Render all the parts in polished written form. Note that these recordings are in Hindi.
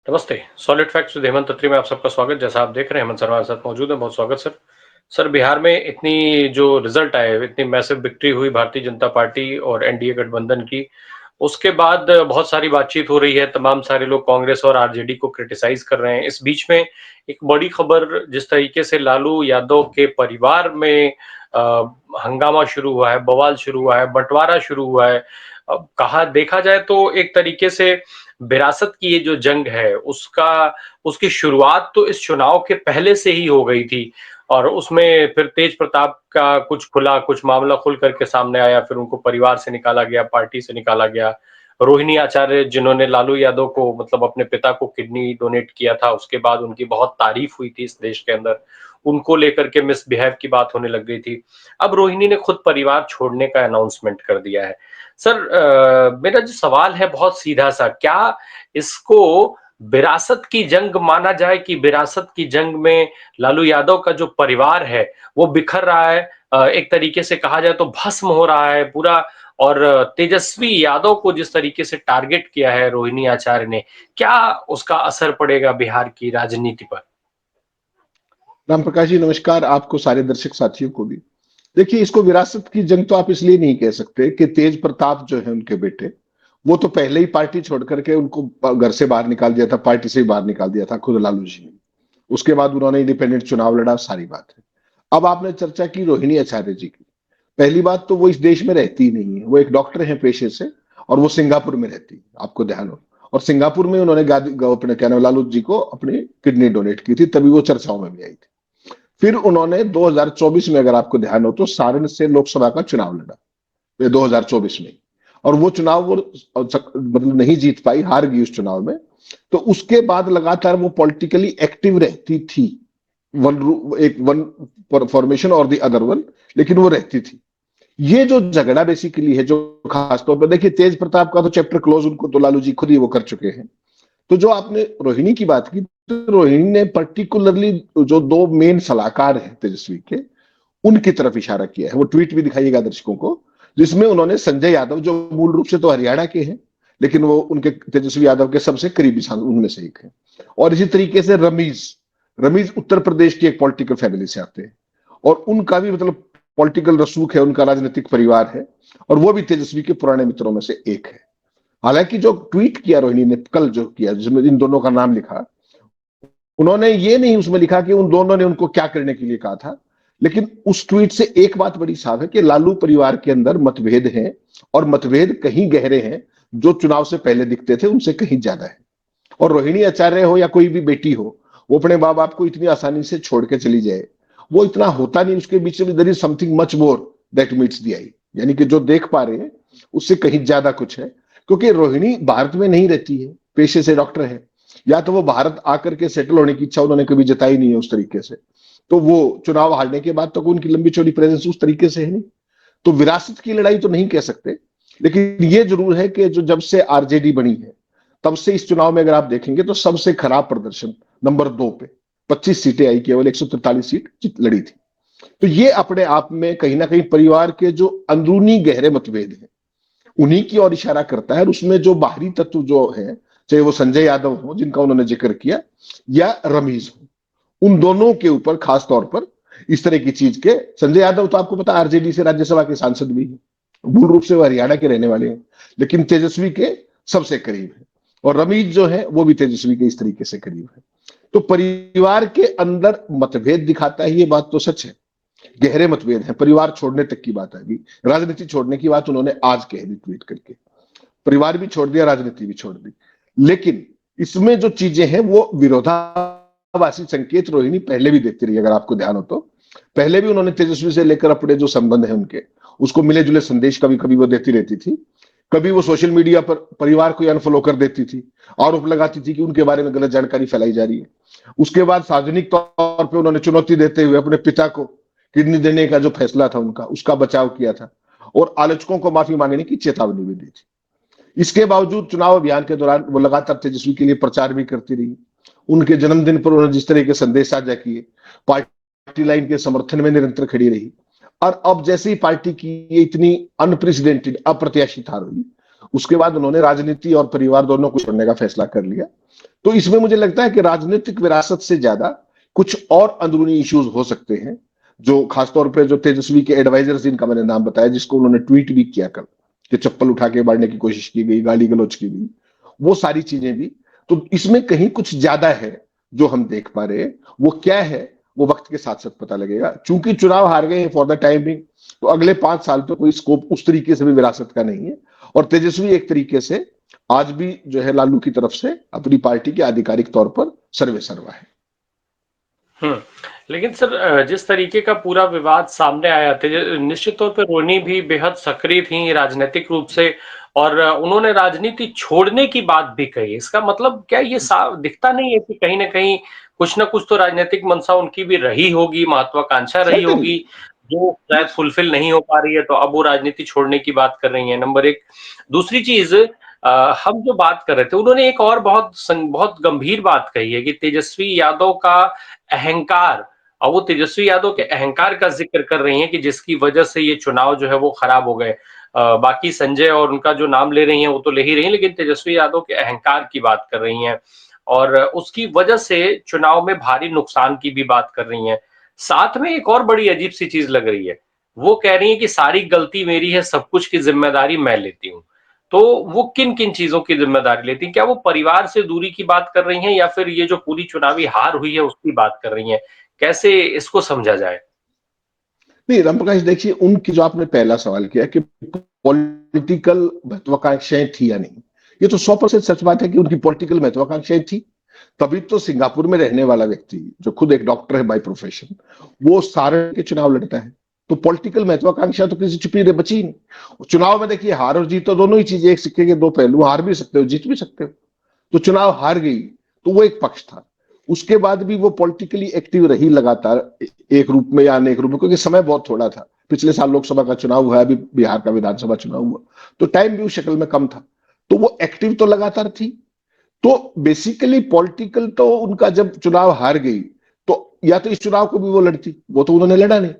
नमस्ते। सॉलिड फैक्ट्स विद हेमंत अत्री में आप सबका स्वागत। जैसा आप देख रहे हैं हेमंत सर हमारे साथ मौजूद है। बहुत स्वागत सर। सर, बिहार में इतनी जो रिजल्ट आए, इतनी मैसिव विक्ट्री हुई भारतीय जनता पार्टी और एनडीए गठबंधन की, उसके बाद बहुत सारी बातचीत हो रही है। तमाम सारे लोग कांग्रेस और आरजेडी को क्रिटिसाइज कर रहे हैं। इस बीच में एक बड़ी खबर, जिस तरीके से लालू यादव के परिवार में हंगामा शुरू हुआ है, बवाल शुरू हुआ है, बंटवारा शुरू हुआ है। अब कहा देखा जाए तो एक तरीके से विरासत की ये जो जंग है उसकी शुरुआत तो इस चुनाव के पहले से ही हो गई थी। और उसमें फिर तेज प्रताप का कुछ मामला खुल करके सामने आया। फिर उनको परिवार से निकाला गया, पार्टी से निकाला गया। रोहिणी आचार्य, जिन्होंने लालू यादव को मतलब अपने पिता को किडनी डोनेट किया था, उसके बाद उनकी बहुत तारीफ हुई थी इस देश के अंदर, उनको लेकर के मिसबिहेव की बात होने लग गई थी। अब रोहिणी ने खुद परिवार छोड़ने का अनाउंसमेंट कर दिया है। सर, मेरा जो सवाल है बहुत सीधा सा, क्या इसको विरासत की जंग माना जाए कि विरासत की जंग में लालू यादव का जो परिवार है वो बिखर रहा है, एक तरीके से कहा जाए तो भस्म हो रहा है पूरा। और तेजस्वी यादव को जिस तरीके से टारगेट किया है रोहिणी आचार्य ने, क्या उसका असर पड़ेगा बिहार की राजनीति पर? राम प्रकाश जी नमस्कार, आपको सारे दर्शक साथियों को भी। देखिए, इसको विरासत की जंग तो आप इसलिए नहीं कह सकते कि तेज प्रताप जो है उनके बेटे, वो तो पहले ही पार्टी छोड़ करके उनको घर से बाहर निकाल दिया था, पार्टी से ही बाहर निकाल दिया था खुद लालू जी ने। उसके बाद उन्होंने इंडिपेंडेंट चुनाव लड़ा, सारी बात है। अब आपने चर्चा की रोहिणी आचार्य जी की। पहली बात तो वो इस देश में रहती ही नहीं है, वो एक डॉक्टर है पेशे से, और वो सिंगापुर में रहती है, आपको ध्यान हो। और सिंगापुर में उन्होंने अपने कहने लालू जी को अपनी किडनी डोनेट की थी, तभी वो चर्चाओं में भी आई थी। फिर उन्होंने 2024 में, अगर आपको ध्यान हो तो, सारण से लोकसभा का चुनाव लड़ा 2024 में। और वो चुनाव वो मतलब नहीं जीत पाई, हार गई उस चुनाव में। तो उसके बाद लगातार वो पॉलिटिकली एक्टिव रहती थी, वन फॉर्मेशन और दी अदर वन, लेकिन वो रहती थी। ये जो झगड़ा बेसिकली है, जो खासतौर पर देखिए, तेज प्रताप का तो चैप्टर क्लोज, उनको तो लालू जी खुद ही वो कर चुके हैं। तो जो आपने रोहिणी की बात की, तो रोहिणी ने पर्टिकुलरली जो दो मेन सलाहकार हैं तेजस्वी के, उनकी तरफ इशारा किया है। वो ट्वीट भी दिखाइएगा दर्शकों को, जिसमें उन्होंने संजय यादव, जो मूल रूप से तो हरियाणा के हैं, लेकिन वो उनके तेजस्वी यादव के सबसे करीबी उनमें से एक है। और इसी तरीके से रमीज रमीज उत्तर प्रदेश की एक पॉलिटिकल फैमिली से आते हैं, और उनका भी मतलब पॉलिटिकल रसूख है, उनका राजनीतिक परिवार है, और वो भी तेजस्वी के पुराने मित्रों में से एक है। हालांकि जो ट्वीट किया रोहिणी ने कल, जो किया जिसमें इन दोनों का नाम लिखा, उन्होंने ये नहीं उसमें लिखा कि उन दोनों ने उनको क्या करने के लिए कहा था, लेकिन उस ट्वीट से एक बात बड़ी साफ है कि लालू परिवार के अंदर मतभेद हैं, और मतभेद कहीं गहरे हैं, जो चुनाव से पहले दिखते थे उनसे कहीं ज्यादा है। और रोहिणी आचार्य हो या कोई भी बेटी हो, वो अपने माँ बाप को इतनी आसानी से छोड़ के चली जाए, वो इतना होता नहीं। उसके बीच में there is something much more that meets the eye, यानी कि जो देख पा रहे हैं उससे कहीं ज्यादा कुछ है। क्योंकि रोहिणी भारत में नहीं रहती है, पेशे से डॉक्टर है, या तो वो भारत आकर के सेटल होने की इच्छा उन्होंने कभी जताई नहीं है उस तरीके से। तो वो चुनाव हारने के बाद तो उनकी लंबी चौड़ी प्रेजेंस उस तरीके से है नहीं। तो विरासत की लड़ाई तो नहीं कह सकते, लेकिन ये जरूर है कि जो जब से आरजेडी बनी है, तब से इस चुनाव में अगर आप देखेंगे तो सबसे खराब प्रदर्शन नंबर 2 पे 25 सीटें आई, केवल 143 सीट लड़ी थी। तो ये अपने आप में कहीं ना कहीं परिवार के जो अंदरूनी गहरे मतभेद हैं, उन्हीं की ओर इशारा करता है। और उसमें जो बाहरी तत्व जो है, चाहे वो संजय यादव हो जिनका उन्होंने जिक्र किया, या रमीज हो, उन दोनों के ऊपर खास तौर पर इस तरह की चीज के। संजय यादव तो आपको पता आरजेडी से राज्यसभा के सांसद भी हैं, मूल रूप से वो हरियाणा के रहने वाले हैं, लेकिन तेजस्वी के सबसे करीब है। और रमीज जो है वो भी तेजस्वी के इस तरीके से करीब है। तो परिवार के अंदर मतभेद दिखाता है, ये बात तो सच है। गहरे मतभेद हैं, परिवार छोड़ने तक की बात आ गई। राजनीति छोड़ने की बात उन्होंने आज कह दी ट्वीट करके। परिवार भी छोड़ दिया, राजनीति भी छोड़ दी। लेकिन इसमें जो चीजें हैं वो विरोधाभासी संकेत रोहिणी पहले भी देती रही, अगर आपको ध्यान हो तो। पहले भी उन्होंने तेजस्वी से लेकर अपने जो संबंध है उनके, उसको मिले जुले संदेश कभी कभी वो देती रहती थी। कभी वो सोशल मीडिया पर परिवार को अनफॉलो कर देती थी, आरोप लगाती थी कि उनके बारे में गलत जानकारी फैलाई जा रही है। उसके बाद सार्वजनिक तौर पर उन्होंने चुनौती देते हुए अपने पिता को किडनी देने का जो फैसला था उनका, उसका बचाव किया था, और आलोचकों को माफी मांगने की चेतावनी भी दी थी। इसके बावजूद चुनाव अभियान के दौरान वो लगातार तेजस्वी के लिए प्रचार भी करती रही। उनके जन्मदिन पर उन्होंने जिस तरह के संदेश साझा किए, पार्टी लाइन के समर्थन में निरंतर खड़ी रही। और अब जैसे ही पार्टी की ये इतनी अनप्रेसिडेंटेड, अप्रत्याशित हार हुई, उसके बाद उन्होंने राजनीति और परिवार दोनों को छोड़ने का फैसला कर लिया। तो इसमें मुझे लगता है कि राजनीतिक विरासत से ज्यादा कुछ और अंदरूनी इश्यूज हो सकते हैं, जो खासतौर पे जो तेजस्वी के एडवाइजर्स जिनका मैंने नाम बताया, जिसको उन्होंने ट्वीट भी किया कल कि चप्पल उठा के मारने की कोशिश की गई, गाली गलौज की गई, वो सारी चीजें भी। तो इसमें कहीं कुछ ज्यादा है जो हम देख पा रहे हैं। वो क्या है वो वक्त के साथ साथ पता लगेगा। चूंकि चुनाव हार गए फॉर द टाइम बिंग, तो अगले 5 साल तो कोई स्कोप उस तरीके से भी विरासत का नहीं है। और तेजस्वी एक तरीके से आज भी जो है लालू की तरफ से अपनी पार्टी के आधिकारिक तौर पर सर्वे सर्वा है। हम्म। लेकिन सर, जिस तरीके का पूरा विवाद सामने आया थे, निश्चित तौर पर रोहिणी भी बेहद सक्रिय थी राजनीतिक रूप से, और उन्होंने राजनीति छोड़ने की बात भी कही। इसका मतलब क्या ये साफ दिखता नहीं है कि कहीं ना कहीं कुछ ना कुछ तो राजनीतिक मंशा उनकी भी रही होगी, महत्वाकांक्षा रही सर्टेनली। होगी, जो शायद फुलफिल नहीं हो पा रही है, तो अब वो राजनीति छोड़ने की बात कर रही है, नंबर एक। दूसरी चीज, हम जो बात कर रहे थे, उन्होंने एक और बहुत गंभीर बात कही है कि तेजस्वी यादव का अहंकार, और वो तेजस्वी यादव के अहंकार का जिक्र कर रही हैं कि जिसकी वजह से ये चुनाव जो है वो खराब हो गए। बाकी संजय और उनका जो नाम ले रही हैं वो तो ले ही रही हैं, लेकिन तेजस्वी यादव के अहंकार की बात कर रही हैं, और उसकी वजह से चुनाव में भारी नुकसान की भी बात कर रही हैं। साथ में एक और बड़ी अजीब सी चीज लग रही है, वो कह रही है कि सारी गलती मेरी है, सब कुछ की जिम्मेदारी मैं लेती हूँ। तो वो किन किन चीजों की जिम्मेदारी लेती हैं? क्या वो परिवार से दूरी की बात कर रही हैं, या फिर ये जो पूरी चुनावी हार हुई है उसकी बात कर रही हैं? कैसे इसको समझा जाए? नहीं रामप्रकाश, देखिए उनकी जो आपने पहला सवाल किया कि पॉलिटिकल महत्वाकांक्षाएं थी या नहीं, ये तो 100% सच बात है कि उनकी पॉलिटिकल महत्वाकांक्षाएं थी। तभी तो सिंगापुर में रहने वाला व्यक्ति जो खुद एक डॉक्टर है बाय प्रोफेशन, वो सारे के चुनाव लड़ता है। तो पॉलिटिकल महत्वाकांक्षा तो किसी छिपी रहे बची ही नहीं। चुनाव में देखिए हार और जीत तो दोनों ही चीजें, एक सिक्के के दो पहलू, हार भी सकते हो जीत भी सकते हो। तो चुनाव हार गई तो वो एक पक्ष था। उसके बाद भी वो पॉलिटिकली एक्टिव रही लगातार, एक रूप में या अनेक रूप में, क्योंकि समय बहुत थोड़ा था। पिछले साल लोकसभा का चुनाव हुआ, अभी बिहार का विधानसभा चुनाव हुआ, तो टाइम भी उस शक्ल में कम था। तो वो एक्टिव तो लगातार थी। तो बेसिकली पॉलिटिकल तो उनका, जब चुनाव हार गई तो या तो इस चुनाव को भी वो लड़ती, वो तो उन्होंने लड़ा नहीं।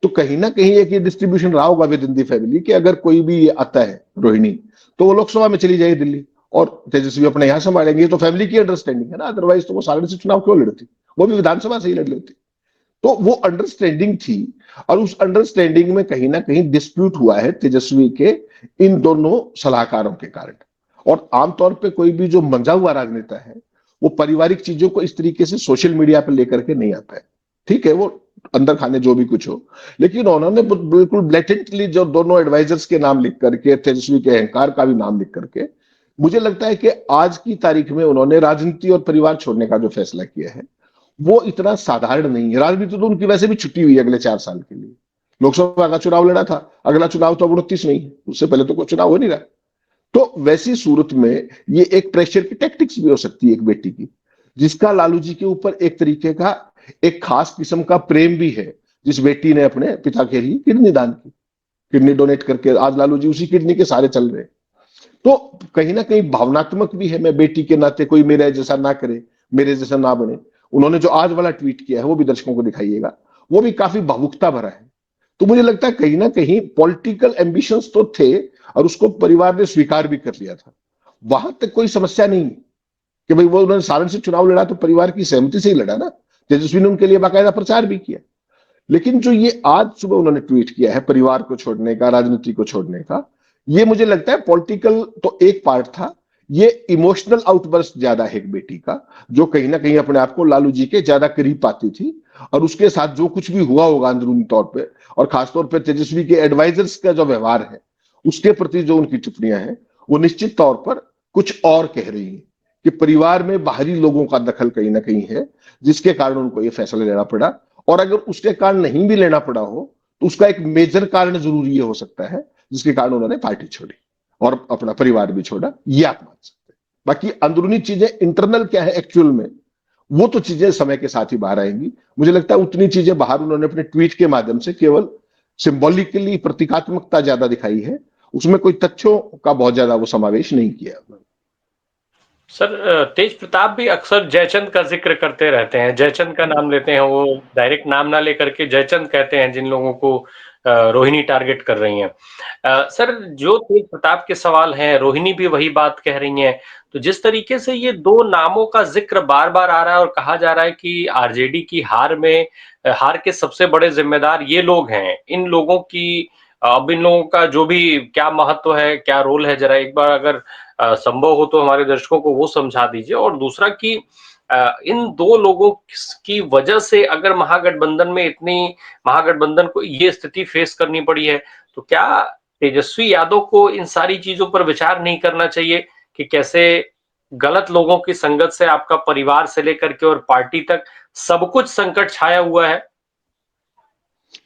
तो कहीं ना कहीं एक ये डिस्ट्रीब्यूशन रहा होगा विद इन दी फैमिली कि अगर कोई भी आता है रोहिणी, तो वो लोकसभा में चली जाएगी दिल्ली और तेजस्वी अपने यहां संभालेंगे। तो फैमिली की अंडरस्टैंडिंग है ना, अदरवाइज तो वो सारण से चुनाव क्यों लड़ती, वो भी विधानसभा से ही लड़ लेती। तो वो अंडरस्टैंडिंग थी। और उस अंडरस्टैंडिंग में कहीं ना कहीं डिस्प्यूट हुआ है तेजस्वी के इन दोनों सलाहकारों के कारण। और आमतौर पे कोई भी जो मंजा हुआ राजनेता है, वो पारिवारिक चीजों को इस तरीके से सोशल मीडिया पर लेकर के नहीं आता है। ठीक है, वो अंदर खाने जो भी कुछ हो, लेकिन उन्होंने बिल्कुल ब्लैटेंटली जो दोनों एडवाइजर्स के नाम लिख करके, तेजस्वी के अहंकार का भी नाम लिख करके, मुझे लगता है कि आज की तारीख में उन्होंने राजनीति और परिवार छोड़ने का जो फैसला किया है, वो इतना साधारण नहीं है। राजनीति तो उनकी वैसे भी छुट्टी हुई है अगले 4 साल के लिए। लोकसभा का चुनाव लड़ा था, अगला चुनाव तो अब 29 नहीं है, उससे पहले तो कोई चुनाव हो नहीं रहा। तो वैसी सूरत में ये एक प्रेशर की टैक्टिक्स भी हो सकती है एक बेटी की, जिसका लालू जी के ऊपर एक तरीके का एक खास किस्म का प्रेम भी है। जिस बेटी ने अपने पिता के लिए किडनी दान की, किडनी डोनेट करके आज लालू जी उसी किडनी के सहारे चल रहे हैं। तो कहीं ना कहीं भावनात्मक भी है, मैं बेटी के नाते कोई मेरे जैसा ना करे, मेरे जैसा ना बने। उन्होंने जो आज वाला ट्वीट किया है वो भी दर्शकों को दिखाइएगा, वो भी काफी भावुकता भरा है। तो मुझे लगता है कहीं ना कहीं पॉलिटिकल एम्बिशंस तो थे, और उसको परिवार ने स्वीकार भी कर लिया था। वहां तक कोई समस्या नहीं कि भाई वो उन्होंने सारण से चुनाव लड़ा तो परिवार की सहमति से ही लड़ा ना। तेजस्वी ने उनके लिए बाकायदा प्रचार भी किया। लेकिन जो ये आज सुबह उन्होंने ट्वीट किया है परिवार को छोड़ने का, राजनीति को छोड़ने का, ये मुझे लगता है पॉलिटिकल तो एक पार्ट था, ये इमोशनल आउटबर्स्ट ज्यादा है एक बेटी का, जो कहीं ना कहीं अपने आप को लालू जी के ज्यादा करीब पाती थी। और उसके साथ जो कुछ भी हुआ होगा अंदरूनी तौर पे, और खासतौर पे तेजस्वी के एडवाइजर्स का जो व्यवहार है, उसके प्रति जो उनकी टिप्पणियां हैं, वो निश्चित तौर पर कुछ और कह रही है कि परिवार में बाहरी लोगों का दखल कहीं ना कहीं है, जिसके कारण उनको ये फैसला लेना पड़ा। और अगर उसके कारण नहीं भी लेना पड़ा हो, तो उसका एक मेजर कारण जरूर ये हो सकता है जिसके कारण उन्होंने पार्टी छोड़ी और अपना परिवार भी छोड़ा, ये आप मान सकते हैं। बाकी अंदरूनी चीजें इंटरनल क्या है एक्चुअल में, वो तो चीजें समय के साथ ही बाहर आएंगी। मुझे लगता है उतनी चीजें बाहर उन्होंने अपने ट्वीट के माध्यम से केवल सिंबॉलिकली प्रतीकात्मकता ज्यादा दिखाई है, उसमें कोई तथ्यों का बहुत ज्यादा वो समावेश नहीं किया। सर, तेज प्रताप भी अक्सर जयचंद का जिक्र करते रहते हैं, जयचंद का नाम लेते हैं, वो डायरेक्ट नाम ना लेकर के जयचंद कहते हैं जिन लोगों को रोहिणी टारगेट कर रही हैं। सर, जो तेज प्रताप के सवाल हैं, रोहिणी भी वही बात कह रही हैं। तो जिस तरीके से ये दो नामों का जिक्र बार बार आ रहा है और कहा जा रहा है कि आरजेडी की हार के सबसे बड़े जिम्मेदार ये लोग हैं, इन लोगों की अब इन लोगों का जो भी क्या महत्व है, क्या रोल है, जरा एक बार अगर संभव हो तो हमारे दर्शकों को वो समझा दीजिए। और दूसरा कि इन दो लोगों की वजह से अगर महागठबंधन को ये स्थिति फेस करनी पड़ी है, तो क्या तेजस्वी यादव को इन सारी चीजों पर विचार नहीं करना चाहिए कि कैसे गलत लोगों की संगत से आपका परिवार से लेकर के और पार्टी तक सब कुछ संकट छाया हुआ है?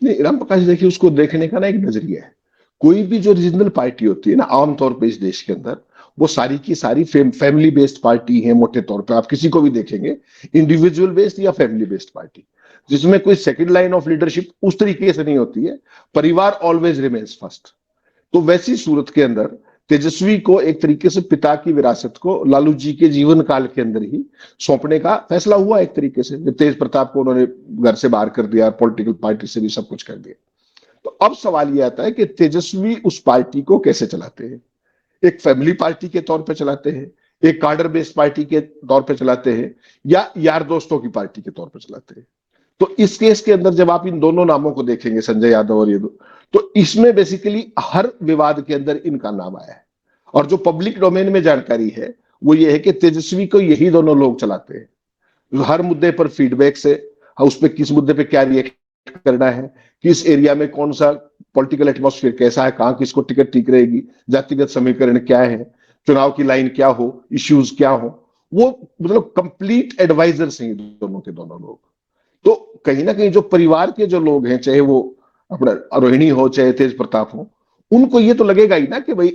नहीं, राम प्रकाश देखिए, उसको देखने का ना एक नजरिया है। कोई भी जो रीजनल पार्टी होती है ना, आमतौर पे इस देश के अंदर, वो सारी की सारी फैमिली बेस्ड पार्टी है। मोटे तौर पे आप किसी को भी देखेंगे, इंडिविजुअल बेस्ड या फैमिली बेस्ड पार्टी, जिसमें कोई सेकंड लाइन ऑफ लीडरशिप उस तरीके से नहीं होती है। परिवार ऑलवेज रिमेन्स फर्स्ट। तो वैसी सूरत के अंदर तेजस्वी को एक तरीके से पिता की विरासत को लालू जी के जीवन काल के अंदर ही सौंपने का फैसला हुआ। एक तरीके से तेज प्रताप को उन्होंने घर से बाहर कर दिया, पॉलिटिकल पार्टी से भी सब कुछ कर दिया। तो अब सवाल यह आता है कि तेजस्वी उस पार्टी को कैसे चलाते हैं। एक फैमिली पार्टी के तौर पे चलाते हैं, एक कार्डर बेस्ड पार्टी के तौर पे चलाते हैं, या यार दोस्तों की पार्टी के तौर पे चलाते हैं। तो इस केस के अंदर जब आप इन दोनों नामों को देखेंगे, संजय यादव और ये दो, तो इसमें बेसिकली हर विवाद के अंदर इनका नाम आया है। और जो पब्लिक डोमेन में जानकारी है वो ये है कि तेजस्वी को यही दोनों लोग चलाते हैं। हर मुद्दे पर फीडबैक से, उस पर किस मुद्दे पे क्या रिएक्ट करना है, किस एरिया में कौन सा पॉलिटिकल एटमॉस्फेयर कैसा है, कहां किसको टिकट ठीक रहेगी, जातिगत समीकरण क्या है, चुनाव की लाइन क्या हो, इश्यूज क्या हो, वो मतलब कंप्लीट एडवाइजर्स हैं दोनों के दोनों लोग। तो कहीं ना कहीं जो परिवार के जो लोग हैं, चाहे वो अपना रोहिणी हो चाहे तेज प्रताप हो, उनको ये तो लगेगा ही ना कि भाई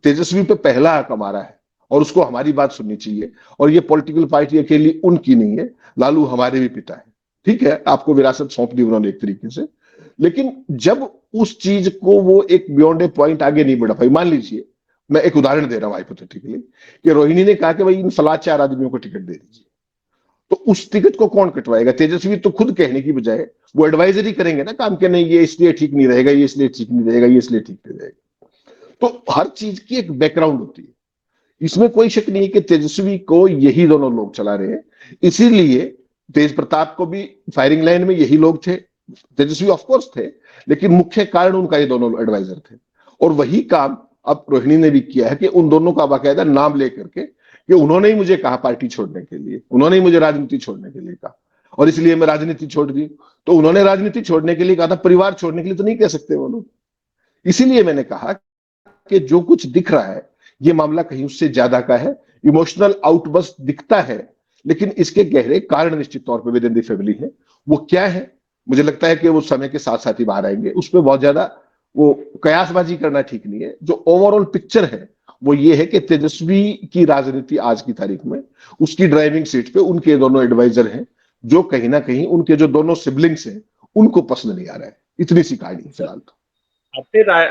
तेजस्वी पे पहला हक हमारा है और उसको हमारी बात सुननी चाहिए। और ये पॉलिटिकल पार्टी अकेली उनकी नहीं है, लालू हमारे भी पिता है। ठीक है, आपको विरासत सौंप दी उन्होंने एक तरीके से, लेकिन जब उस चीज को वो एक बियॉन्ड ए पॉइंट आगे नहीं बढ़ा पाई। मान लीजिए, मैं एक उदाहरण दे रहा हूं हाइपोथेटिकली, कि रोहिणी ने कहा कि भाई इन फला 4 आदमियों को टिकट दे दीजिए, तो उस टिकट को कौन कटवाएगा? तेजस्वी तो खुद कहने की बजाय वो एडवाइजरी करेंगे ना काम के, नहीं ये इसलिए ठीक नहीं रहेगा, ये इसलिए ठीक नहीं रहेगा, ये इसलिए ठीक नहीं रहेगा। तो हर चीज की एक बैकग्राउंड होती है। इसमें कोई शक नहीं है कि तेजस्वी को यही दोनों लोग चला रहे हैं। इसीलिए तेज प्रताप को भी फायरिंग लाइन में यही लोग थे। तेजस्वी ऑफकोर्स थे, लेकिन मुख्य कारण उनका ये दोनों एडवाइजर थे। और वही काम अब रोहिणी ने भी किया है कि उन दोनों का बाकायदा नाम लेकर के, कि उन्होंने ही मुझे कहा पार्टी छोड़ने के लिए, उन्होंने ही मुझे राजनीति छोड़ने के लिए कहा, और इसलिए मैं राजनीति छोड़ दी। तो उन्होंने राजनीति छोड़ने के लिए कहा था, परिवार छोड़ने के लिए तो नहीं कह सकते वो लोग। इसीलिए मैंने कहा कि जो कुछ दिख रहा है ये मामला कहीं उससे ज्यादा का है। इमोशनल आउटबर्स्ट दिखता है, लेकिन इसके गहरे कारण निश्चित तौर पर विद इन द फैमिली है। वो क्या है, मुझे लगता है कि वो समय के साथ साथ ही बाहर आएंगे। उस पर बहुत ज्यादा वो कयासबाजी करना ठीक नहीं है। जो ओवरऑल पिक्चर है वो ये है कि तेजस्वी की राजनीति आज की तारीख में, उसकी ड्राइविंग सीट पे उनके दोनों एडवाइजर हैं, जो कहीं ना कहीं उनके जो दोनों सिबलिंग्स हैं उनको पसंद नहीं आ रहा है। इतनी सी कहानी फिलहाल तो।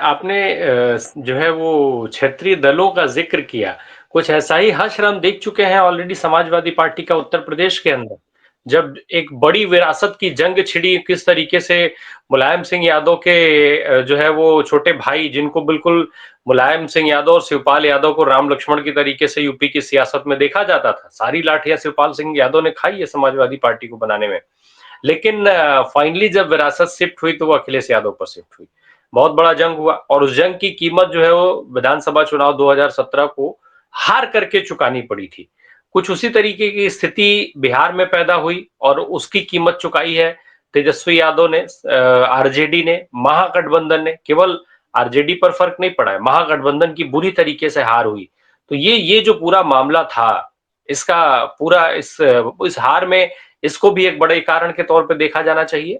आपने जो है वो क्षेत्रीय दलों का जिक्र किया। कुछ ऐसा ही हश्र हम देख चुके हैं ऑलरेडी समाजवादी पार्टी का उत्तर प्रदेश के अंदर, जब एक बड़ी विरासत की जंग छिड़ी, किस तरीके से मुलायम सिंह यादव के जो है वो छोटे भाई, जिनको बिल्कुल मुलायम सिंह यादव और शिवपाल यादव को राम लक्ष्मण की तरीके से यूपी की सियासत में देखा जाता था, सारी लाठियां शिवपाल सिंह यादव ने खाई है समाजवादी पार्टी को बनाने में। लेकिन फाइनली जब विरासत शिफ्ट हुई तो वो अखिलेश यादव पर शिफ्ट हुई। बहुत बड़ा जंग हुआ और उस जंग की कीमत जो है वो विधानसभा चुनाव 2017 को हार करके चुकानी पड़ी थी। कुछ उसी तरीके की स्थिति बिहार में पैदा हुई और उसकी कीमत चुकाई है तेजस्वी यादव ने, आरजेडी ने, महागठबंधन ने। केवल आरजेडी पर फर्क नहीं पड़ा है, महागठबंधन की बुरी तरीके से हार हुई। तो ये जो पूरा मामला था, इसका पूरा इस हार में इसको भी एक बड़े कारण के तौर पे देखा जाना चाहिए।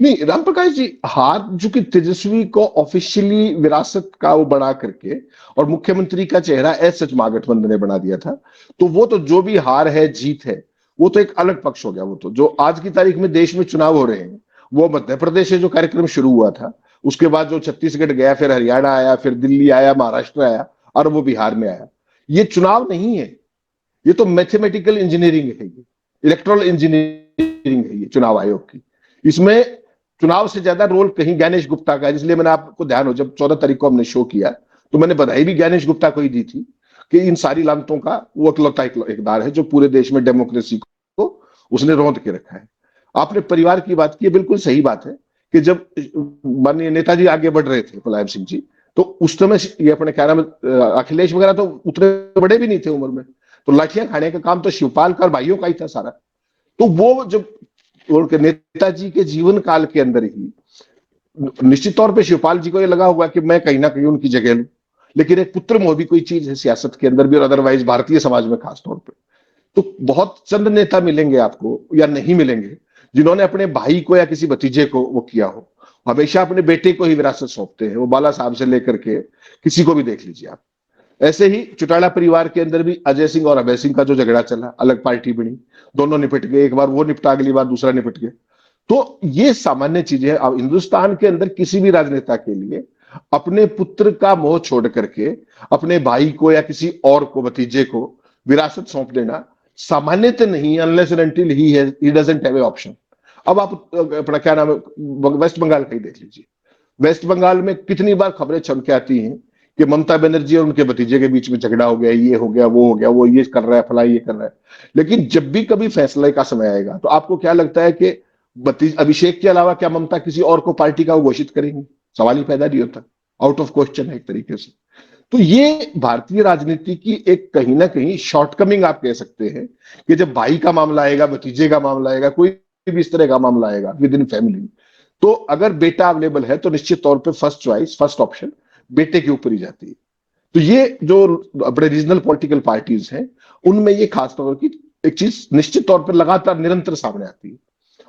नहीं रामप्रकाश जी, हार चूंकि तेजस्वी को ऑफिशियली विरासत का वो बना करके और मुख्यमंत्री का चेहरा एज सच महागठबंधन ने बना दिया था, तो वो तो जो भी हार है जीत है वो तो एक अलग पक्ष हो गया। वो तो जो आज की तारीख में देश में चुनाव हो रहे हैं, वो मध्य प्रदेश से जो कार्यक्रम शुरू हुआ था, उसके बाद जो छत्तीसगढ़ गया, फिर हरियाणा आया, फिर दिल्ली आया, महाराष्ट्र आया, और वो बिहार में आया। ये चुनाव नहीं है, ये तो मैथमेटिकल इंजीनियरिंग है, ये इलेक्ट्रल इंजीनियरिंग है, ये चुनाव आयोग की। इसमें चुनाव से ज्यादा रोल कहीं ज्ञानेश गुप्ता का है। इसलिए मैंने आपको ध्यान हो, जब 14 तारीख को हमने शो किया तो मैंने बधाई भी ज्ञानेश गुप्ता को ही दी थी कि इन सारी लानतों का वो अकलौता इकदार है जो पूरे देश में डेमोक्रेसी को उसने रौंद के रखा है। आपने परिवार की बात की है, बिल्कुल सही बात है कि जब माननीय नेताजी आगे बढ़ रहे थे मुलायम सिंह जी, तो उस समय ये अपने क्या नाम अखिलेश वगैरह तो उतने बड़े भी नहीं थे उम्र में, तो लाठियां खाने का काम तो शिवपाल का और भाइयों का ही था सारा। तो वो जब उनके नेताजी के जीवन काल के अंदर ही निश्चित तौर पे शिवपाल जी को ये लगा होगा कि मैं कहीं ना कहीं उनकी जगह लूं, लेकिन एक पुत्र मोह भी कोई चीज है सियासत के अंदर भी और अदरवाइज भारतीय समाज में खास तौर पे। तो बहुत चंद नेता मिलेंगे आपको या नहीं मिलेंगे जिन्होंने अपने भाई को या किसी भतीजे को वो किया हो। हमेशा अपने बेटे को ही विरासत सौंपते हैं, वो बाला साहब से लेकर के किसी को भी देख लीजिए आप। ऐसे ही चौटाला परिवार के अंदर भी अजय सिंह और अभय सिंह का जो झगड़ा चला, अलग पार्टी बनी, दोनों निपट गए, एक बार वो निपटा अगली बार दूसरा निपट गया। तो ये सामान्य चीजें हैं। अब हिंदुस्तान के अंदर किसी भी राजनेता के लिए अपने पुत्र का मोह छोड़ करके अपने भाई को या किसी और को, भतीजे को विरासत सौंप देना सामान्यतः नहीं, unless and until he doesn't have A option. अब आप अपना क्या नाम है वेस्ट बंगाल का ही देख लीजिए। वेस्ट बंगाल में कितनी बार खबरें छन के आती हैं कि ममता बनर्जी और उनके भतीजे के बीच में झगड़ा हो गया, ये हो गया, वो हो गया, वो ये कर रहा है, फला ये कर रहा है। लेकिन जब भी कभी फैसले का समय आएगा तो आपको क्या लगता है कि अभिषेक के अलावा क्या ममता किसी और को पार्टी का घोषित करेंगी? सवाल ही पैदा नहीं होता, आउट ऑफ क्वेश्चन है एक तरीके से। तो ये भारतीय राजनीति की एक कहीं ना कहीं शॉर्टकमिंग आप कह सकते हैं कि जब भाई का मामला आएगा, भतीजे का मामला आएगा, कोई भी इस तरह का मामला आएगा विद इन फैमिली, तो अगर बेटा अवेलेबल है तो निश्चित तौर पे फर्स्ट चॉइस, फर्स्ट ऑप्शन बेटे के ऊपर ही जाती है। तो ये जो अपने रीजनल पॉलिटिकल पार्टीज हैं उनमें ये खासतौर की एक चीज निश्चित तौर पर लगातार निरंतर सामने आती है।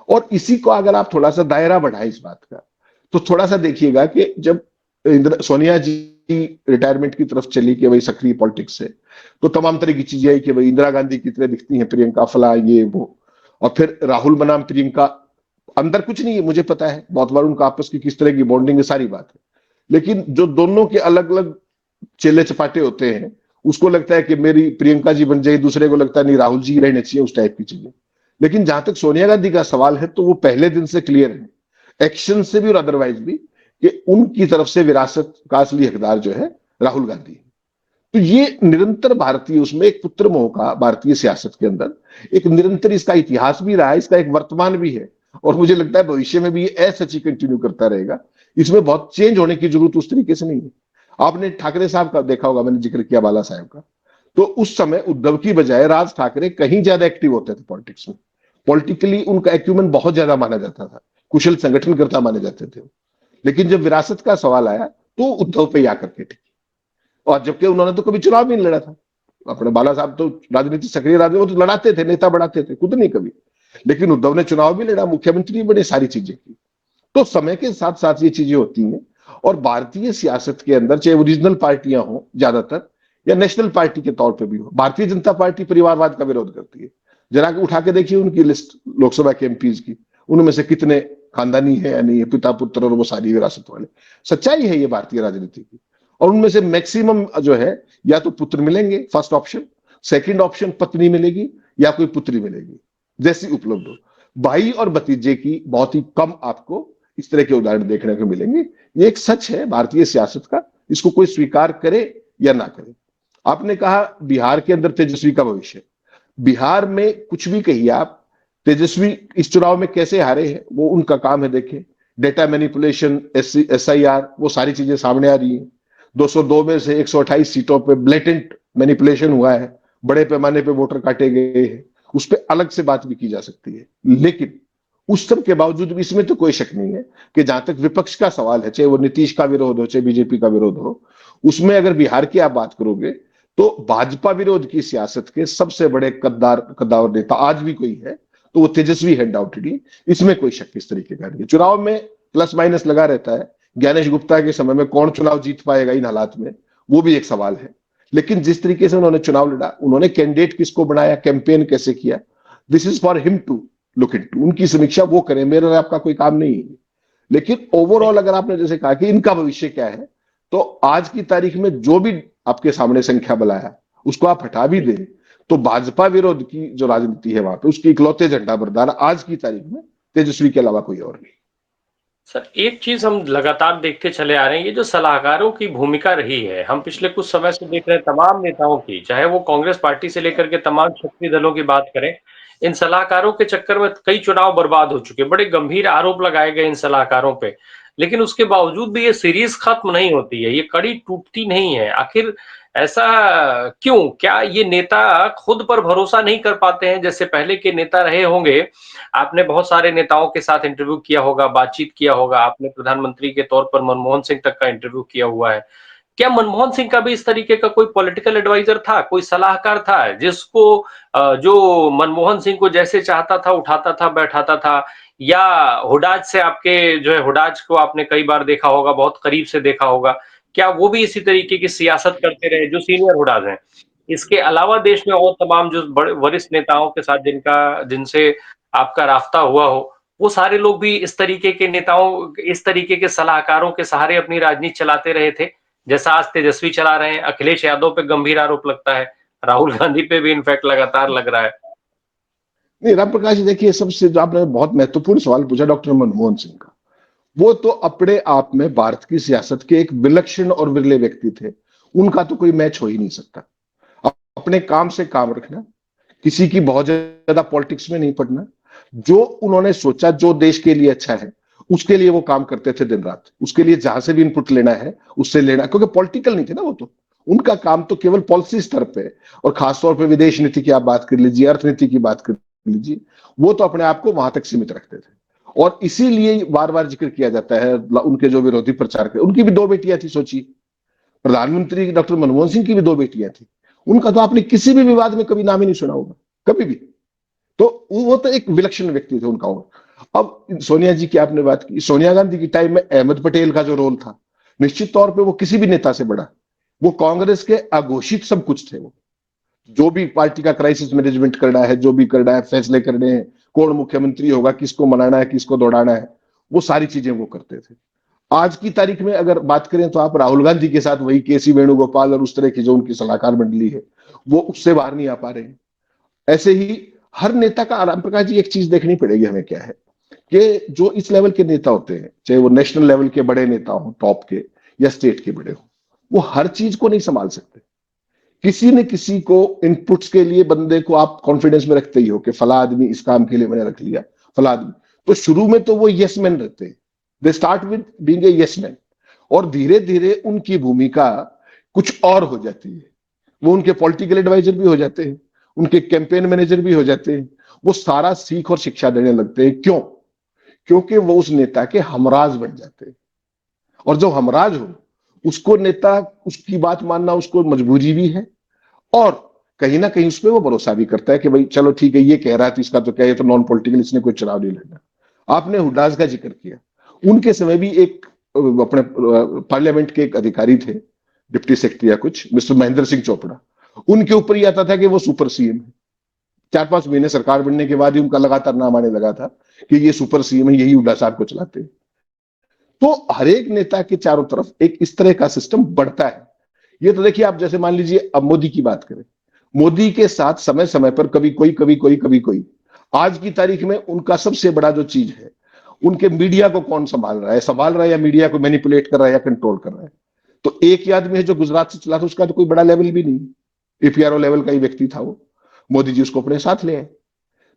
और इसी को अगर आप थोड़ा सा दायरा बढ़ाएं इस बात का, तो थोड़ा सा देखिएगा कि जब सोनिया जी रिटायरमेंट की तरफ चली कि भाई सक्रिय पॉलिटिक्स से, तो तमाम तरह की चीजें आई कि भाई इंदिरा गांधी की तरह दिखती हैं प्रियंका, फला ये वो, और फिर राहुल बनाम प्रियंका। अंदर कुछ नहीं है, मुझे पता है बहुत बार उनका आपस की किस तरह की बॉन्डिंग है, सारी बात है। लेकिन जो दोनों के अलग अलग चेले चपाटे होते हैं, उसको लगता है कि मेरी प्रियंका जी बन जाए, दूसरे को लगता है नहीं राहुल जी रहने चाहिए, उस टाइप की चीजें। लेकिन जहां तक सोनिया गांधी का सवाल है तो वो पहले दिन से क्लियर है, एक्शन से भी और अदरवाइज भी, कि उनकी तरफ से विरासत का असली हकदार जो है राहुल गांधी है। तो ये निरंतर भारतीय उसमें एक पुत्र मोह का भारतीय सियासत के अंदर एक निरंतर इसका इतिहास भी रहा है, इसका एक वर्तमान भी है, और मुझे लगता है भविष्य में भी ये ऐसा ही कंटिन्यू करता रहेगा। इसमें बहुत चेंज होने की जरूरत उस तरीके से नहीं है। आपने ठाकरे साहब का देखा होगा, मैंने जिक्र किया बाला साहब का, तो उस समय उद्धव की बजाय राज ठाकरे कहीं ज्यादा एक्टिव होते थे पॉलिटिक्स में। पॉलिटिकली उनका एक्यूमेंट बहुत ज्यादा माना जाता था, कुशल संगठनकर्ता माने जाते थे। लेकिन जब विरासत का सवाल आया तो उद्धव पे आकर के टिकी, और जबकि उन्होंने तो कभी चुनाव भी नहीं लड़ा था। अपने बाला साहब तो राजनीति सक्रिय राजनीति, वो तो लड़ाते थे, नेता बढ़ाते थे, खुद नहीं कभी। लेकिन उद्धव ने चुनाव भी लड़ा, मुख्यमंत्री बने, सारी चीजें की। तो समय के साथ साथ ये चीजें होती हैं। और भारतीय सियासत के अंदर चाहे वो रीजनल पार्टियां हो ज्यादातर, या नेशनल पार्टी के तौर पे भी हो, भारतीय जनता पार्टी परिवारवाद का विरोध करती है। जरा उठा के देखिए उनकी लिस्ट लोकसभा के एमपीज की, उनमें से कितने खानदानी है या नहीं है, पिता पुत्र और वो सारी विरासत वाले। सच्चाई है ये भारतीय राजनीति की। और उनमें से मैक्सिमम जो है या तो पुत्र मिलेंगे फर्स्ट ऑप्शन, सेकंड ऑप्शन पत्नी मिलेगी या कोई पुत्री मिलेगी जैसी उपलब्ध हो। भाई और भतीजे की बहुत ही कम आपको इस तरह के उदाहरण देखने को मिलेंगे। ये एक सच है भारतीय सियासत का, इसको कोई स्वीकार करे या ना करे। आपने कहा बिहार के अंदर तेजस्वी का भविष्य, बिहार में कुछ भी कहिए आप, तेजस्वी इस चुनाव में कैसे हारे हैं वो उनका काम है। देखें डेटा मैनिपुलेशन, SIR, वो सारी चीजें सामने आ रही हैं। 202 में से 128 सीटों पे ब्लेटेंट मैनिपुलेशन हुआ है, बड़े पैमाने पे वोटर काटे गए हैं, उस पर अलग से बात भी की जा सकती है। लेकिन उस सब के बावजूद भी इसमें तो कोई शक नहीं है कि जहां तक विपक्ष का सवाल है, चाहे वो नीतीश का विरोध हो चाहे बीजेपी का विरोध हो, उसमें अगर बिहार की आप बात करोगे तो भाजपा विरोध की सियासत के सबसे बड़े कद्दावर नेता आज भी कोई है तो वो तेजस्वी है, अनडाउटेडली। इसमें कोई शक इस तरीके का नहीं। चुनाव में प्लस माइनस लगा रहता है, ज्ञानेश गुप्ता के समय में कौन चुनाव जीत पाएगा इन हालात में, वो भी एक सवाल है। लेकिन जिस तरीके से उन्होंने चुनाव लड़ा, उन्होंने कैंडिडेट किसको बनाया, कैंपेन कैसे किया, this is for him to look into. उनकी समीक्षा वो करें, मेरा आपका कोई काम नहीं है। लेकिन ओवरऑल अगर आपने जैसे कहा कि इनका भविष्य क्या है, तो आज की तारीख में जो भी आपके सामने संख्या बलाया उसको आप हटा भी दें तो भाजपा विरोध की जो राजनीति है वहां पे उसकी इकलौते झंडा बरदार आज की तारीख में तेजस्वी के अलावा कोई और नहीं। सर, एक चीज़ हम लगातार देखते चले आ रहे हैं, ये जो सलाहकारों की भूमिका रही है, हम पिछले कुछ समय से देख रहे हैं तमाम नेताओं की, चाहे वो कांग्रेस पार्टी से लेकर के तमाम क्षेत्रीय दलों की बात करें, इन सलाहकारों के चक्कर में कई चुनाव बर्बाद हो चुके हैं। बड़े गंभीर आरोप लगाए गए इन सलाहकारों पे, लेकिन उसके बावजूद भी ये सीरीज़ खत्म नहीं होती है, ये कड़ी टूटती नहीं है। आखिर ऐसा क्यों? क्या ये नेता खुद पर भरोसा नहीं कर पाते हैं, जैसे पहले के नेता रहे होंगे? आपने बहुत सारे नेताओं के साथ इंटरव्यू किया होगा, बातचीत किया होगा, आपने प्रधानमंत्री के तौर पर मनमोहन सिंह तक का इंटरव्यू किया हुआ है। क्या मनमोहन सिंह का भी इस तरीके का कोई पॉलिटिकल एडवाइजर था, कोई सलाहकार था, जिसको जो मनमोहन सिंह को जैसे चाहता था, उठाता था, बैठाता था? या हुडाज से आपके जो है हुडाज को आपने कई बार देखा होगा, बहुत करीब से देखा होगा। क्या वो भी इसी तरीके की सियासत करते रहे, जो सीनियर हुडाज हैं? इसके अलावा देश में और तमाम जो बड़े वरिष्ठ नेताओं के साथ जिनसे आपका राफ्ता हुआ हो, वो सारे लोग भी इस तरीके के नेताओं, इस तरीके के सलाहकारों के सहारे अपनी राजनीति चलाते रहे थे, जैसा आज तेजस्वी चला रहे हैं। अखिलेश यादव पे गंभीर आरोप लगता है, राहुल गांधी पे भी इनफैक्ट लगातार लग रहा है। नहीं, राम प्रकाश जी, देखिए, सबसे जो आपने बहुत महत्वपूर्ण सवाल पूछा डॉक्टर मनमोहन सिंह का, वो तो अपने आप में भारत की सियासत के एक विलक्षण और विरले व्यक्ति थे। उनका तो कोई मैच हो ही नहीं सकता। अपने काम से काम रखना, किसी की बहुत ज्यादा पॉलिटिक्स में नहीं पड़ना, जो उन्होंने सोचा जो देश के लिए अच्छा है उसके लिए वो काम करते थे दिन रात। उसके लिए जहां से भी इनपुट लेना है उससे लेना, क्योंकि पॉलिटिकल नहीं थे ना वो तो। उनका काम तो केवल पॉलिसी स्तर पे, और खासतौर पे विदेश नीति की आप बात कर लीजिए, अर्थनीति की बात कर लीजिए, वो तो अपने आप को वहां तक सीमित रखते थे। और इसीलिए बार बार जिक्र किया जाता है उनके जो विरोधी प्रचार के, उनकी भी दो बेटियां थी, सोचिए। प्रधानमंत्री डॉक्टर मनमोहन सिंह की भी दो बेटियां थी। उनका तो आपने किसी भी विवाद में कभी नाम ही नहीं सुना होगा, कभी भी। तो वो तो एक विलक्षण व्यक्ति थे उनका। अब सोनिया जी की आपने बात की, सोनिया गांधी की टाइम में अहमद पटेल का जो रोल था, निश्चित तौर पे वो किसी भी नेता से बड़ा। वो कांग्रेस के अघोषित सब कुछ थे। वो जो भी पार्टी का क्राइसिस मैनेजमेंट करना है, जो भी करना है, फैसले करने हैं, कौन मुख्यमंत्री होगा, किसको मनाना है, किसको दौड़ाना है, वो सारी चीजें वो करते थे। आज की तारीख में अगर बात करें तो आप राहुल गांधी के साथ वही केसी वेणुगोपाल और उस तरह की जो उनकी सलाहकार मंडली है, वो उससे बाहर नहीं आ पा रहे हैं। ऐसे ही हर नेता का, राम प्रकाश जी, एक चीज देखनी पड़ेगी हमें, क्या है कि जो इस लेवल के नेता होते हैं, चाहे वो नेशनल लेवल के बड़े नेता हो, टॉप के, या स्टेट के बड़े हो, वो हर चीज को नहीं संभाल सकते। किसी न किसी को इनपुट्स के लिए बंदे को आप कॉन्फिडेंस में रखते ही हो कि फला आदमी इस काम के लिए मैंने रख लिया, फला आदमी। तो शुरू में तो वो यस मैन रहते हैं, they start with being a yes man, और धीरे धीरे उनकी भूमिका कुछ और हो जाती है। वो उनके पॉलिटिकल एडवाइजर भी हो जाते हैं, उनके कैंपेन मैनेजर भी हो जाते हैं। वो सारा सीख और शिक्षा देने लगते हैं। क्यों? क्योंकि वो उस नेता के हमराज बन जाते हैं। और जो हमराज हो, उसको नेता, उसकी बात मानना उसको मजबूरी भी है, और कहीं ना कहीं उसमें वो भरोसा भी करता है कि भाई चलो ठीक है, ये कह रहा है तो इसका तो क्या है, तो नॉन पॉलिटिकल, इसने कोई चुनाव नहीं लड़ना। आपने हुड्डास का जिक्र किया। उनके समय भी एक अपने पार्लियामेंट के एक अधिकारी थे, डिप्टी सेक्रेटरी या कुछ, मिस्टर महेंद्र सिंह चोपड़ा। उनके ऊपर ही आता था कि वो सुपर सीएम है। 4-5 महीने सरकार बनने के बाद ही उनका लगातार नाम आने लगा था कि ये सुपर सीएम है, यही हुड्डा साहब को चलाते हैं। तो हर एक नेता के चारों तरफ एक इस तरह का सिस्टम बढ़ता है। ये तो देखिए, आप जैसे मान लीजिए अब मोदी की बात करें, मोदी के साथ समय समय पर कभी कोई, कभी कोई, कभी कोई। आज की तारीख में उनका सबसे बड़ा जो चीज है, उनके मीडिया को कौन संभाल रहा है, या मीडिया को मैनिपुलेट कर रहा है या कंट्रोल कर रहा है। तो एक ही आदमी है जो गुजरात से चला था, उसका तो कोई बड़ा लेवल भी नहीं, एपीआरओ लेवल का ही व्यक्ति था वो। मोदी जी उसको अपने साथ ले आए।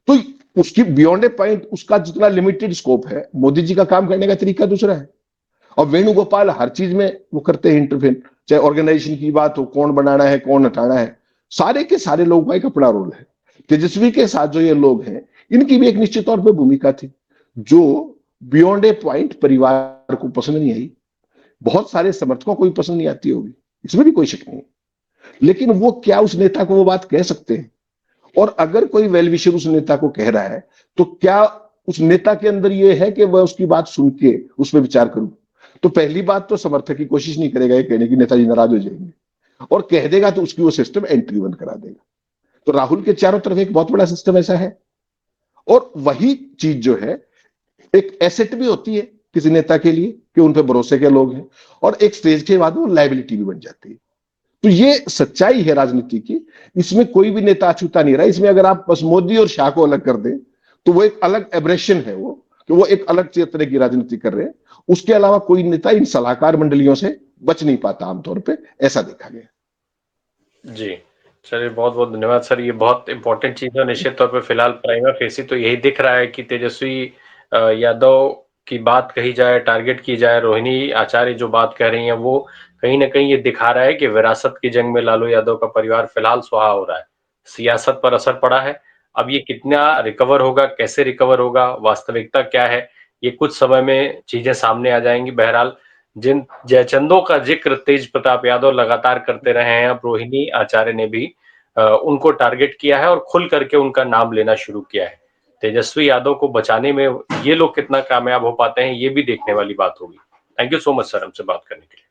तो उसकी बियॉन्ड ए पॉइंट, उसका जितना लिमिटेड स्कोप है, मोदी जी का काम करने का तरीका दूसरा है। और वेणुगोपाल हर चीज में वो करते हैं इंटरफेयर, चाहे ऑर्गेनाइजेशन की बात हो, कौन बनाना है, कौन हटाना है, सारे के सारे लोगों का एक अपना रोल है। तेजस्वी के साथ जो ये लोग हैं, इनकी भी एक निश्चित तौर पर भूमिका थी, जो बियॉन्ड ए पॉइंट परिवार को पसंद नहीं आई। बहुत सारे समर्थकों को भी पसंद नहीं आती होगी, इसमें भी कोई शक नहीं। लेकिन वो क्या उस नेता को वो बात कह सकते हैं? और अगर कोई वेल विशर उस नेता को कह रहा है, तो क्या उस नेता के अंदर ये है कि वह उसकी बात सुन के उस पर विचार करूं? तो पहली बात तो समर्थक की कोशिश नहीं करेगा ये कहने की नेताजी नाराज हो जाएंगे, और कह देगा तो उसकी वो सिस्टम एंट्री बंद करा देगा। तो राहुल के चारों तरफ एक बहुत बड़ा सिस्टम ऐसा है। और वही चीज जो है, एक एसेट भी होती है किसी नेता के लिए कि उन पर भरोसे के लोग हैं, और एक स्टेज के बाद वो लाइबिलिटी भी बन जाती है। तो ये सच्चाई है राजनीति की। इसमें कोई भी नेता अछूता नहीं रहा। इसमें अगर आप बस मोदी और शाह को अलग कर दें, तो वो एक अलग एब्रेशन है, वो कि वो एक अलग तरह की राजनीति कर रहे हैं। उसके अलावा कोई नेता इन सलाहकार मंडलियों से बच नहीं पाता आमतौर पे, ऐसा देखा गया। जी। चलिए बहुत-बहुत धन्यवाद सर, ये बहुत इम्पोर्टेंट चीज़ है। निश्चित तौर पे फिलहाल प्राइमा फेसी तो यही दिख रहा है कि तेजस्वी यादव की बात कही जाए, टारगेट की जाए, रोहिणी आचार्य जो बात कह रही हैं, वो कहीं न कहीं ये दिखा रहा है कि विरासत की जंग में लालू यादव का परिवार फिलहाल स्वाहा हो रहा है। सियासत पर असर पड़ा है। अब ये कितना रिकवर होगा, कैसे रिकवर होगा, वास्तविकता क्या है, ये कुछ समय में चीज़ें सामने आ जाएँगी। बहरहाल जिन जयचंदों का जिक्र तेज प्रताप यादव लगातार करते रहे हैं, अब रोहिणी आचार्य ने भी उनको टारगेट किया है और खुल करके उनका नाम लेना शुरू किया है। तेजस्वी यादव को बचाने में ये लोग कितना कामयाब हो पाते हैं, ये भी देखने वाली बात होगी। Thank you so much sir हमसे बात करने के लिए।